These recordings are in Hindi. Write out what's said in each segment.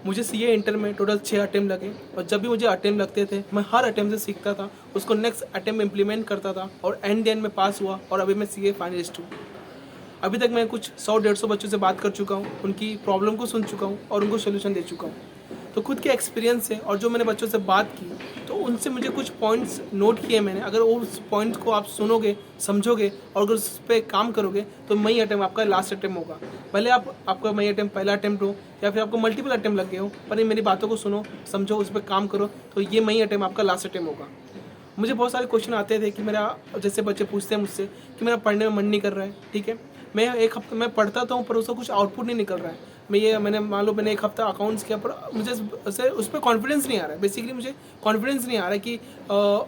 मुझे सीए इंटर में टोटल 6 अटेम्प्ट लगे और जब भी मुझे अटेम्प्ट लगते थे मैं हर अटेम्प्ट से सीखता था, उसको नेक्स्ट अटेम्प्ट में इम्प्लीमेंट करता था और एंड में पास हुआ और अभी मैं सीए फाइनलिस्ट हूँ। अभी तक मैं कुछ 100-150 बच्चों से बात कर चुका हूँ, उनकी प्रॉब्लम को सुन चुका हूँ और उनको सोल्यूशन दे चुका हूँ। तो खुद के एक्सपीरियंस से और जो मैंने बच्चों से बात की तो उनसे मुझे कुछ पॉइंट्स नोट किए मैंने। अगर उस पॉइंट्स को आप सुनोगे, समझोगे और अगर उस पर काम करोगे तो मई अटेम्प्ट आपका लास्ट अटेम्प्ट होगा। भले आपका मई अटेम्प्ट पहला अटेम्प्ट हो या फिर आपको मल्टीपल अटेम्प्ट लग गए हो, पर ये मेरी बातों को सुनो, समझो, उस पर काम करो तो ये मई अटेम्प्ट आपका लास्ट अटेम्प्ट होगा। मुझे बहुत सारे क्वेश्चन आते थे कि मेरा, जैसे बच्चे पूछते हैं मुझसे कि मेरा पढ़ने में मन नहीं कर रहा है, ठीक है, मैं एक हफ्ते में पढ़ता तो हूँ पर उसका कुछ आउटपुट नहीं निकल रहा है। मैंने मान लो मैंने एक हफ्ता अकाउंट्स किया पर मुझे उस पर कॉन्फिडेंस नहीं आ रहा है। बेसिकली मुझे कॉन्फिडेंस नहीं आ रहा है कि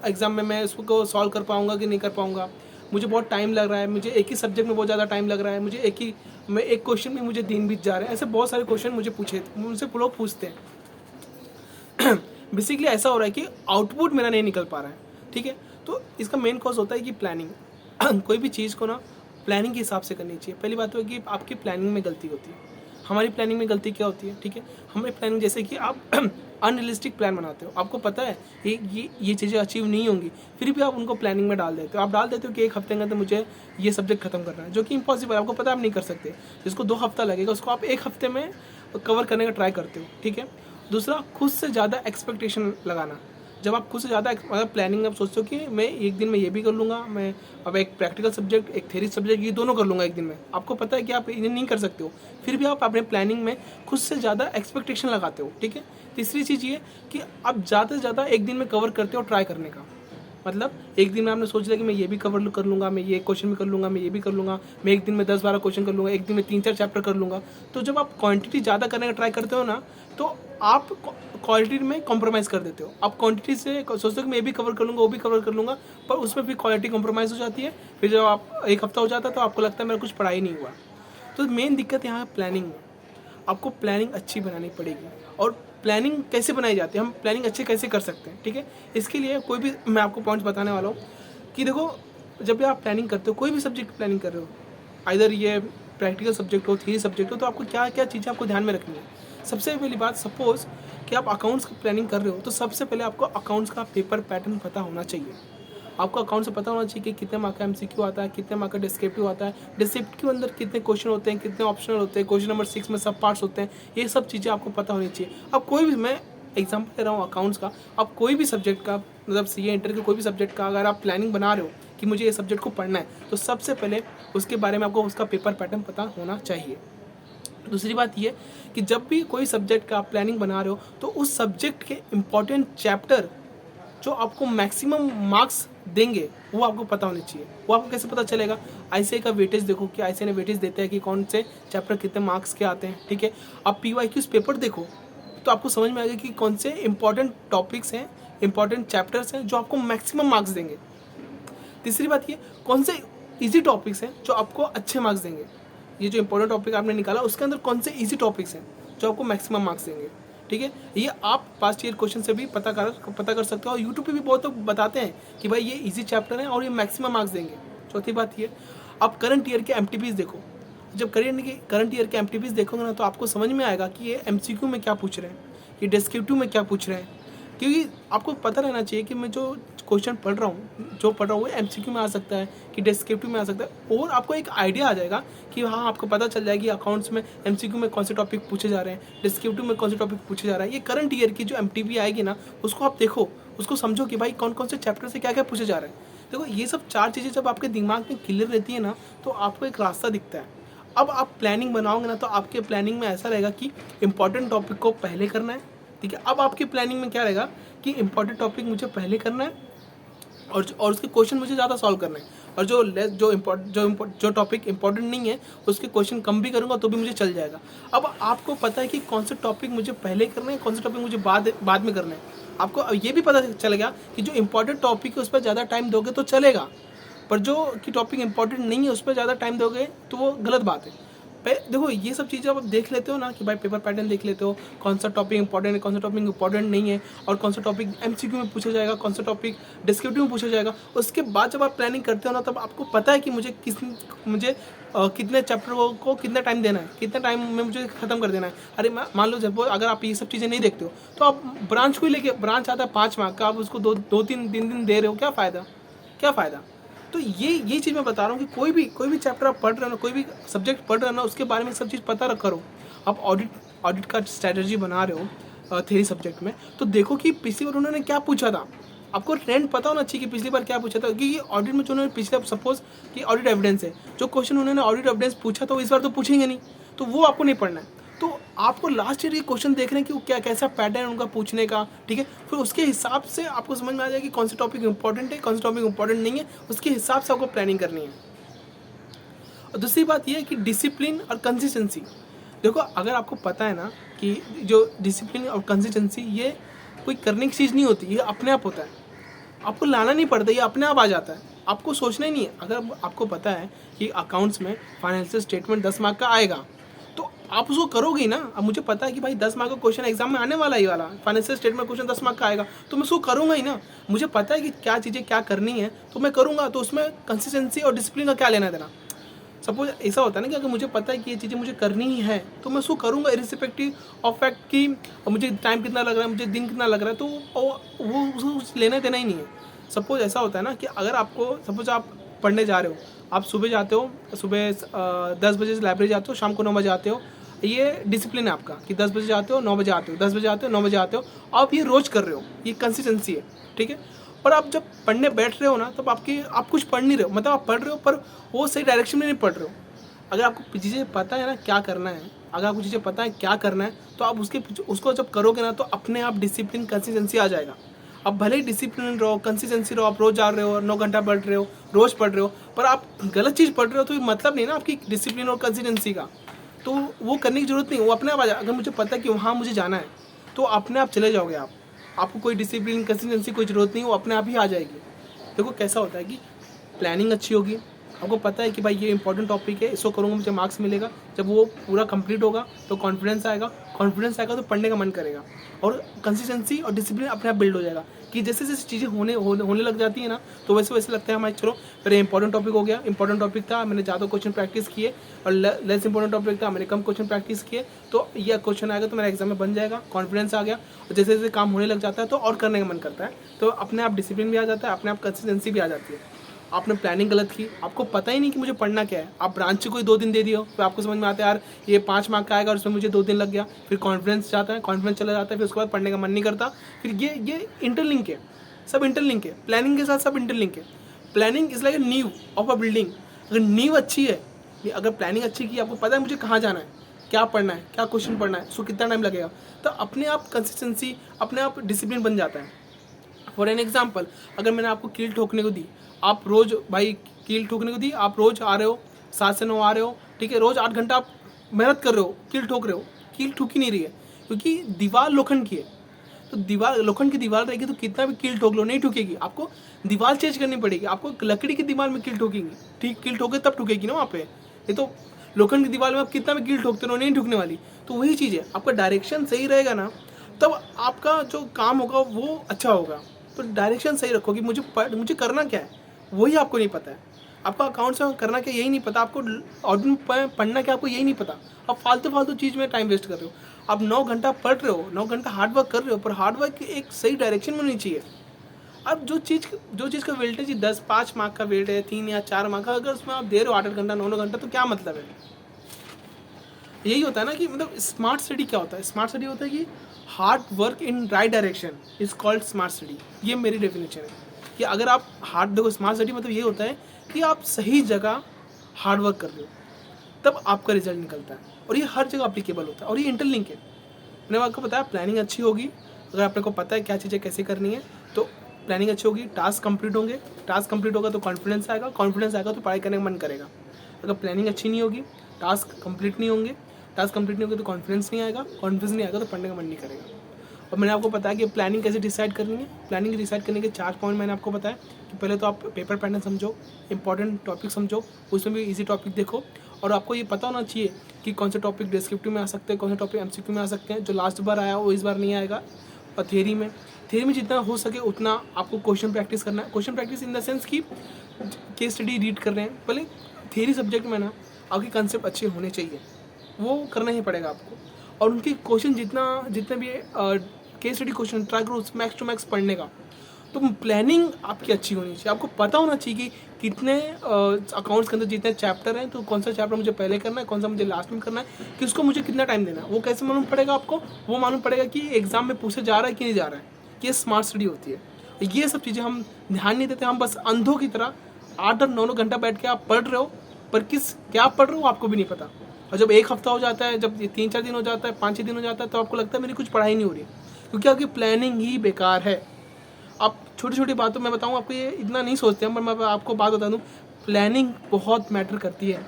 एग्ज़ाम में मैं उसको सॉल्व कर पाऊँगा कि नहीं कर पाऊँगा। मुझे बहुत टाइम लग रहा है, मुझे एक ही सब्जेक्ट में बहुत ज़्यादा टाइम लग रहा है, मुझे एक क्वेश्चन में मुझे दिन बीत जा रहे हैं। ऐसे बहुत सारे क्वेश्चन मुझसे लोग पूछते हैं। बेसिकली ऐसा हो रहा है कि आउटपुट मेरा नहीं निकल पा रहा है, ठीक है। तो इसका मेन कॉज होता है कि प्लानिंग। कोई भी चीज़ को ना प्लानिंग के हिसाब से करनी चाहिए। पहली बात तो है कि आपकी प्लानिंग में गलती होती है। हमारी प्लानिंग में गलती क्या होती है, ठीक है, हमारी प्लानिंग जैसे कि आप अनरियलिस्टिक प्लान बनाते हो, आपको पता है ये चीज़ें अचीव नहीं होंगी, फिर भी आप उनको प्लानिंग में डाल देते हो। आप डाल देते हो कि एक हफ्ते के अंदर मुझे ये सब्जेक्ट खत्म करना है, जो कि इम्पॉसिबल है, आपको पता है आप नहीं कर सकते। जिसको 2 हफ्ता लगेगा उसको आप 1 हफ्ते में कवर करने का ट्राई करते हो, ठीक है। दूसरा, खुद से ज़्यादा एक्सपेक्टेशन लगाना। जब आप खुद से ज़्यादा मतलब प्लानिंग आप सोचते हो कि मैं एक दिन में ये भी कर लूँगा, मैं अब एक प्रैक्टिकल सब्जेक्ट एक थ्योरी सब्जेक्ट ये दोनों कर लूँगा एक दिन में, आपको पता है कि आप इन्हें नहीं कर सकते हो, फिर भी आप अपने प्लानिंग में खुद से ज़्यादा एक्सपेक्टेशन लगाते हो, ठीक है। तीसरी चीज़ ये कि आप ज़्यादा से ज़्यादा एक दिन में कवर करते हो ट्राई करने का। मतलब एक दिन में आपने सोच लिया कि मैं ये भी कवर कर लूँगा, मैं ये क्वेश्चन भी कर लूँगा, मैं ये भी कर लूँगा, मैं एक दिन में 10-12 क्वेश्चन कर लूँगा, एक दिन में 3-4 चैप्टर कर लूँगा। तो जब आप क्वांटिटी ज़्यादा करने का ट्राई करते हो ना, तो आप क्वालिटी में कॉम्प्रोमाइज़ कर देते हो। आप क्वांटिटी से सोचते हो कि मैं ये भी कवर कर लूँगा, वो भी कवर कर लूँगा, पर उसमें फिर क्वालिटी कॉम्प्रोमाइज़ हो जाती है। फिर जब आप एक हफ्ता हो जाता है तो आपको लगता है मेरा कुछ पढ़ाई नहीं हुआ। तो मेन दिक्कत यहाँ है प्लानिंग में। आपको प्लानिंग अच्छी बनानी पड़ेगी। और प्लानिंग कैसे बनाई जाती है, हम प्लानिंग अच्छे कैसे कर सकते हैं, ठीक है। इसके लिए कोई भी मैं आपको पॉइंट्स बताने वाला हूँ कि देखो, जब भी आप प्लानिंग करते हो, कोई भी सब्जेक्ट की प्लानिंग कर रहे हो, आइदर ये प्रैक्टिकल सब्जेक्ट हो, थ्योरी सब्जेक्ट हो, तो आपको क्या क्या चीज़ें आपको ध्यान में रखनी है। सबसे पहली बात, सपोज कि आप अकाउंट्स की प्लानिंग कर रहे हो, तो सबसे पहले आपको अकाउंट्स का पेपर पैटर्न पता होना चाहिए। आपको अकाउंट से पता होना चाहिए कि कितने मार्क का एमसीक्यू आता है, कितने मार्क का डिस्क्रिप्टिव आता है, डिस्क्रिप्टिव के अंदर कितने क्वेश्चन होते हैं, कितने ऑप्शनल होते हैं, क्वेश्चन नंबर 6 में सब पार्ट्स होते हैं, ये सब चीज़ें आपको पता होनी चाहिए। अब कोई भी, मैं एग्जाम्पल दे रहा हूँ अकाउंट्स का, अब कोई भी सब्जेक्ट का, मतलब सीए इंटर के कोई भी सब्जेक्ट का अगर आप प्लानिंग बना रहे हो कि मुझे ये सब्जेक्ट को पढ़ना है, तो सबसे पहले उसके बारे में आपको उसका पेपर पैटर्न पता होना चाहिए। दूसरी बात ये कि जब भी कोई सब्जेक्ट का आप प्लानिंग बना रहे हो, तो उस सब्जेक्ट के इम्पॉर्टेंट चैप्टर जो आपको मैक्सिमम मार्क्स देंगे वो आपको पता होने चाहिए। वो आपको कैसे पता चलेगा, आईसीआई का वेटेज देखो कि आईसीआई ने वेटेज देता है कि कौन से चैप्टर कितने मार्क्स के आते हैं, ठीक है। आप पीवाईक्यूज पेपर देखो तो आपको समझ में आएगा कि कौन से इंपॉर्टेंट टॉपिक्स हैं, इंपॉर्टेंट चैप्टर्स हैं जो आपको मैक्सिमम मार्क्स देंगे। तीसरी बात ये, कौन से ईजी टॉपिक्स हैं जो आपको अच्छे मार्क्स देंगे। ये जो इंपॉर्टेंट टॉपिक आपने निकाला उसके अंदर कौन से ईजी टॉपिक्स हैं जो आपको मैक्सिमम मार्क्स देंगे, ठीक है। ये आप पास्ट ईयर क्वेश्चन से भी पता कर सकते हो और यूट्यूब पे भी बहुत लोग बताते हैं कि भाई ये इजी चैप्टर है और ये मैक्सिमम मार्क्स देंगे। चौथी बात ये, आप करंट ईयर के एमटीपीज देखो। जब करंट ईयर के एमटीपीज देखोगे ना, तो आपको समझ में आएगा कि ये एमसीक्यू में क्या पूछ रहे हैं, ये डिस्क्रिप्टिव में क्या पूछ रहे हैं। क्योंकि आपको पता रहना चाहिए कि मैं जो क्वेश्चन पढ़ रहा हूँ वो एमसीक्यू में आ सकता है कि डिस्क्रिप्टिव में आ सकता है, और आपको एक आइडिया आ जाएगा कि हाँ, आपको पता चल जाएगी अकाउंट्स में एमसीक्यू में कौन से टॉपिक पूछे जा रहे हैं, डिस्क्रिप्टिव में कौन से टॉपिक पूछे जा रहा है। ये करंट ईयर की जो एमटीपी आएगी ना, उसको आप देखो, उसको समझो कि भाई कौन कौन से चैप्टर से क्या क्या पूछे जा रहे हैं। देखो, ये सब 4 चीज़ें जब आपके दिमाग में क्लियर रहती है ना, तो आपको एक रास्ता दिखता है। अब आप प्लानिंग बनाओगे ना, तो आपके प्लानिंग में ऐसा रहेगा कि इंपॉर्टेंट टॉपिक को पहले करना है, ठीक है। अब आपकी प्लानिंग में क्या रहेगा कि इंपॉर्टेंट टॉपिक मुझे पहले करना है और उसके क्वेश्चन मुझे ज़्यादा सॉल्व करना है, और जो टॉपिक इंपॉर्टेंट नहीं है उसके क्वेश्चन कम भी करूँगा तो भी मुझे चल जाएगा। अब आपको पता है कि कौन से टॉपिक मुझे पहले करना है, कौन से टॉपिक मुझे बाद में करना है। आपको अब ये भी पता चल गया कि जो इंपॉर्टेंट टॉपिक है उस पर ज़्यादा टाइम दोगे तो चलेगा, पर जो कि टॉपिक इंपॉर्टेंट नहीं है उस पर ज़्यादा टाइम दोगे तो वो गलत बात है। देखो ये सब चीज़ें आप देख लेते हो ना कि भाई पेपर पैटर्न देख लेते हो, कौन सा टॉपिक इंपॉर्टेंट है, कौन सा टॉपिक इंपॉर्टेंट नहीं है, और कौन सा टॉपिक एमसीक्यू में पूछा जाएगा, कौन सा टॉपिक डिस्क्रिप्टिव में पूछा जाएगा। उसके बाद जब आप प्लानिंग करते हो ना, तब आपको पता है कि मुझे कितने चैप्टर को कितना टाइम देना है, कितना टाइम में मुझे खत्म कर देना है। अरे मान लो जब अगर आप ये सब चीज़ें नहीं देखते हो तो आप ब्रांच को ही लेके, ब्रांच आता है 5 मार्क का, आप उसको दो तीन दिन दे रहे हो, क्या फ़ायदा। तो ये चीज़ मैं बता रहा हूँ कि कोई भी चैप्टर आप पढ़ रहे हो ना, कोई भी सब्जेक्ट पढ़ रहे हो ना, उसके बारे में सब चीज़ पता करो। आप ऑडिट का स्ट्रैटेजी बना रहे हो थ्योरी सब्जेक्ट में, तो देखो कि पिछली बार उन्होंने क्या पूछा था। आपको ट्रेंड पता होना चाहिए कि पिछली बार क्या पूछा था, क्योंकि ऑडिट में जो उन्होंने पिछले, सपोज कि ऑडिट एविडेंस है, जो क्वेश्चन उन्होंने ऑडिट एविडेंस पूछा था वो इस बार तो पूछेंगे नहीं, तो वो आपको नहीं पढ़ना है। तो आपको लास्ट ईयर ये क्वेश्चन देख रहे हैं कि वो कैसा पैटर्न उनका पूछने का, ठीक है। फिर उसके हिसाब से आपको समझ में आ जाएगा कि कौन सा टॉपिक इंपॉर्टेंट है, कौन सा टॉपिक इंपॉर्टेंट नहीं है, उसके हिसाब से आपको प्लानिंग करनी है। और दूसरी बात यह है कि डिसिप्लिन और कंसिस्टेंसी। देखो अगर आपको पता है ना कि जो डिसिप्लिन और कंसिस्टेंसी ये कोई करने की चीज़ नहीं होती, ये अपने आप होता है, आपको लाना नहीं पड़ता, ये अपने आप आ जाता है, आपको सोचना ही नहीं है। अगर आपको पता है कि अकाउंट्स में फाइनेंशियल स्टेटमेंट 10 मार्क का आएगा, तो आप उसको करोगे ही ना। अब मुझे पता है कि भाई 10 मार्क का क्वेश्चन एग्जाम में आने वाला ही वाला, फाइनेंशियल स्टेटमेंट क्वेश्चन 10 मार्क का आएगा, तो मैं उसको करूँगा ही ना। मुझे पता है कि क्या चीज़ें क्या करनी है, तो मैं करूँगा। तो उसमें कंसिस्टेंसी और डिसिप्लिन का क्या लेना देना। सपोज ऐसा होता है ना कि अगर मुझे पता है कि ये चीज़ें मुझे करनी ही है, तो मैं उसको करूँगा इरिस्पेक्टिव ऑफ फैक्ट कि मुझे टाइम कितना लग रहा है, मुझे दिन कितना लग रहा है, तो वो उसको लेना देना ही नहीं है। सपोज ऐसा होता है ना कि अगर आपको, सपोज आप पढ़ने जा रहे हो, आप सुबह जाते हो, सुबह 10 बजे से लाइब्रेरी जाते हो, शाम को 9 बजे आते हो, ये डिसिप्लिन है आपका कि 10 बजे जाते हो 9 बजे आते हो, 10 बजे आते हो 9 बजे आते हो, आप ये रोज़ कर रहे हो, ये कंसिस्टेंसी है, ठीक है। और आप जब पढ़ने बैठ रहे हो ना, तब आप कुछ पढ़ नहीं रहे हो, मतलब आप पढ़ रहे हो पर वो सही डायरेक्शन में नहीं पढ़ रहे हो। अगर आपको चीज़ें पता है ना क्या करना है, अगर आपको चीज़ें पता है क्या करना है, तो आप उसको जब करोगे ना, तो अपने आप डिसिप्लिन कंसिस्टेंसी आ जाएगा। अब भले ही डिसिप्लिन रहो, कंसिस्टेंसी रहो, आप रोज़ जा रहे हो, 9 घंटा पढ़ रहे हो, रोज़ पढ़ रहे हो, पर आप गलत चीज़ पढ़ रहे हो, तो ये मतलब नहीं ना आपकी डिसिप्लिन और कंसिस्टेंसी का। तो वो करने की जरूरत नहीं, वो अपने आप आ जाए। अगर मुझे पता है कि वहाँ मुझे जाना है, तो अपने आप चले जाओगे आप, आपको कोई डिसिप्लिन कंसिस्टेंसी कोई ज़रूरत नहीं, वो अपने आप ही आ जाएगी। देखो कैसा होता है कि प्लानिंग अच्छी होगी, आपको पता है कि भाई ये इंपॉर्टेंट टॉपिक है, इसको करूँगा मुझे मार्क्स मिलेगा। जब वो पूरा कंप्लीट होगा तो कॉन्फिडेंस आएगा तो पढ़ने का मन करेगा, और कंसिस्टेंसी और डिसिप्लिन अपने आप बिल्ड हो जाएगा। कि जैसे जैसे चीज़ें होने लग जाती है ना, तो वैसे वैसे लगता है हमारे चलो मेरे इंपॉर्टेंट टॉपिक हो गया, इंपॉर्टेंट टॉपिक था मैंने ज़्यादा क्वेश्चन प्रैक्टिस किए, और लेस इंपॉर्टेंट टॉपिक था मैंने कम क्वेश्चन प्रैक्टिस किए, तो यह क्वेश्चन आएगा तो मेरा एग्जाम में बन जाएगा, कॉन्फिडेंस आ गया। और जैसे जैसे काम होने लग जाता है तो और करने का मन करता है, तो अपने आप डिसिप्लिन भी आ जाता है, अपने आप कंसिस्टेंसी भी आ जाती है। आपने प्लानिंग गलत की, आपको पता ही नहीं कि मुझे पढ़ना क्या है, आप ब्रांच को ही 2 दिन दे दिए हो, फिर आपको समझ में आता है यार ये 5 मार्क का आएगा और उसमें मुझे 2 दिन लग गया, फिर कॉन्फिडेंस जाता है, कॉन्फिडेंस चला जाता है, फिर उसके बाद पढ़ने का मन नहीं करता। फिर ये इंटरलिंक है, सब इंटरलिंक है, प्लानिंग के साथ सब इंटरलिंक है। प्लानिंग इज लाइक ए नींव ऑफ अ बिल्डिंग। अगर नींव अच्छी है, अगर प्लानिंग अच्छी की, आपको पता है मुझे कहाँ जाना है, क्या पढ़ना है, क्या क्वेश्चन पढ़ना है, उसको कितना टाइम लगेगा, तो अपने आप कंसिस्टेंसी, अपने आप डिसिप्लिन बन जाता है। फॉर एन एग्जाम्पल, अगर मैंने आपको कील ठोकने को दी, आप रोज़ भाई कील ठोकने को दी, आप रोज़ आ रहे हो, 7 से 9 आ रहे हो, ठीक है, रोज़ 8 घंटा आप मेहनत कर रहे हो, कील ठोक रहे हो, कील ठुकी नहीं रही है, क्योंकि दीवार लोखंड की है। तो दीवार लोखंड की दीवार रहेगी तो कितना भी कील ठोक लो नहीं ठुकेगी, आपको दीवार चेंज करनी पड़ेगी, आपको लकड़ी की दीवार में कील ठोकेंगी, ठीक, कील ठोके तब ठुकेगी ना वहाँ पे। ये तो लोखंड की दीवार में आप कितना भी कील ठोकते रहो नहीं ठुकने वाली। तो वही चीज़ है, आपका डायरेक्शन सही रहेगा ना, तब आपका जो काम होगा वो अच्छा होगा। तो डायरेक्शन सही रखो कि मुझे करना क्या है, वही आपको नहीं पता है। आपका अकाउंट्स में करना क्या यही नहीं पता, आपको ऑडिट पढ़ना क्या आपको यही नहीं पता, आप फालतू चीज़ में टाइम वेस्ट कर रहे हो। आप 9 घंटा पढ़ रहे हो, 9 घंटा हार्डवर्क कर रहे हो, पर हार्डवर्क एक सही डायरेक्शन में होनी चाहिए। अब जो चीज़ का वेल्टेज 5 मार्क का वेट है, 3 या 4 मार्क का, अगर उसमें आप दे रहे हो 8 घंटा 9 घंटा, तो क्या मतलब है। यही होता है ना कि मतलब स्मार्ट स्टडी क्या होता है, स्मार्ट स्टडी होता है कि hard work in right direction is called smart study. ये मेरी डेफिनेशन है कि अगर आप देखो स्मार्ट स्टडी मतलब ये होता है कि आप सही जगह हार्ड वर्क कर रहे हो, तब आपका रिजल्ट निकलता है, और ये हर जगह अप्लीकेबल होता है, और ये इंटरलिंक है। मैंने आपको बताया प्लानिंग अच्छी होगी, अगर आपको पता है क्या चीज़ें कैसे करनी है, तो प्लानिंग अच्छी होगी, टास्क कंप्लीट होंगे, टास्क कंप्लीट होगा तो कॉन्फिडेंस आएगा, कॉन्फिडेंस आएगा तो पढ़ाई करने का मन करेगा। अगर प्लानिंग अच्छी नहीं होगी, टास्क कंप्लीट नहीं होंगे, टास्क कंप्लीट नहीं होगा तो कॉन्फिडेंस नहीं आएगा, कॉन्फिडेंस नहीं आएगा तो पढ़ने का मन नहीं करेगा। और मैंने आपको बताया कि प्लानिंग कैसे डिसाइड करनी है। प्लानिंग डिसाइड करने के 4 पॉइंट मैंने आपको बताया कि पहले तो आप पेपर पैटर्न समझो, इंपॉर्टेंट टॉपिक समझो, उसमें भी इजी टॉपिक देखो, और आपको ये पता होना चाहिए कि कौन से टॉपिक डिस्क्रिप्टिव में आ सकते हैं, कौन से टॉपिक एमसीक्यू में आ सकते हैं। जो लास्ट बार आया वो इस बार नहीं आएगा। और थियरी में जितना हो सके उतना आपको क्वेश्चन प्रैक्टिस करना है। Question practice in the sense कि केस स्टडी रीड कर रहे हैं, पहले थियरी सब्जेक्ट में ना आपके कंसेप्ट अच्छे होने चाहिए, वो करना ही पड़ेगा आपको। और उनके क्वेश्चन जितने भी केस स्टडी क्वेश्चन ट्राई करो मैक्स टू मैक्स पढ़ने का। तो प्लानिंग आपकी अच्छी होनी चाहिए, आपको पता होना चाहिए कि कितने अकाउंट्स के अंदर जितने चैप्टर हैं, तो कौन सा चैप्टर मुझे पहले करना है, कौन सा मुझे लास्ट में करना है, किसको मुझे कितना टाइम देना है। वो कैसे मालूम पड़ेगा आपको? वो मालूम पड़ेगा कि एग्जाम में पूछे जा रहा है कि नहीं जा रहा है। ये स्मार्ट स्टडी होती है। ये सब चीज़ें हम ध्यान नहीं देते, हम बस अंधों की तरह 8-9 घंटा बैठ के आप पढ़ रहे हो, पर क्या पढ़ रहे हो आपको भी नहीं पता। और जब 1 हफ्ता हो जाता है, जब 3-4 दिन हो जाता है, 5-6 दिन हो जाता है, तो आपको लगता है मेरी कुछ पढ़ाई नहीं हो रही, क्योंकि आपकी प्लानिंग ही बेकार है। आप छोटी छोटी बातों में बताऊँ आपको, ये इतना नहीं सोचते हैं, पर मैं आपको बात बता दूँ, प्लानिंग बहुत मैटर करती है।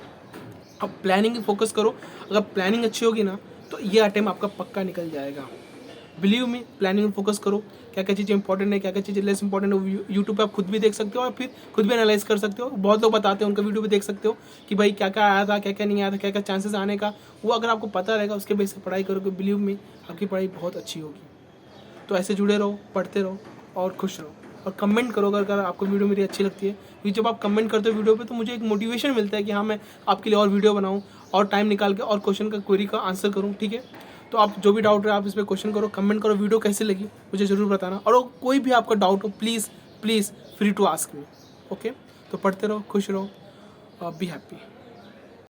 अब प्लानिंग फोकस करो, अगर प्लानिंग अच्छी होगी ना तो ये अटेम्प्ट आपका पक्का निकल जाएगा। बिलीव मी, प्लानिंग में फोकस करो। क्या क्या चीज़ें इंपॉर्टेंट है, क्या क्या चीज़ें लेस इंपॉर्टेंट है, यूट्यूब पे आप खुद भी देख सकते हो और फिर खुद भी एनालाइज कर सकते हो। बहुत लोग बताते हैं, उनका वीडियो भी देख सकते हो कि भाई क्या क्या आया था, क्या क्या नहीं आया था, क्या क्या चांसेस आने का। वो अगर आपको पता रहेगा, उसके बेस से पढ़ाई करोगे, बिलीव मी आपकी पढ़ाई बहुत अच्छी होगी। तो ऐसे जुड़े रहो, पढ़ते रहो और खुश रहो, और कमेंट करो अगर आपको वीडियो मेरी अच्छी लगती है, क्योंकि जब आप कमेंट करते हो वीडियो पे तो मुझे एक मोटिवेशन मिलता है कि हाँ मैं आपके लिए और वीडियो बनाऊँ और टाइम निकाल के और क्वेश्चन का क्वेरी का आंसर करूँ। ठीक है, तो आप जो भी डाउट है आप इस पर क्वेश्चन करो, कमेंट करो, वीडियो कैसे लगी मुझे ज़रूर बताना। और कोई भी आपका डाउट हो please free to ask me. Okay, तो पढ़ते रहो, खुश रहो, बी हैप्पी।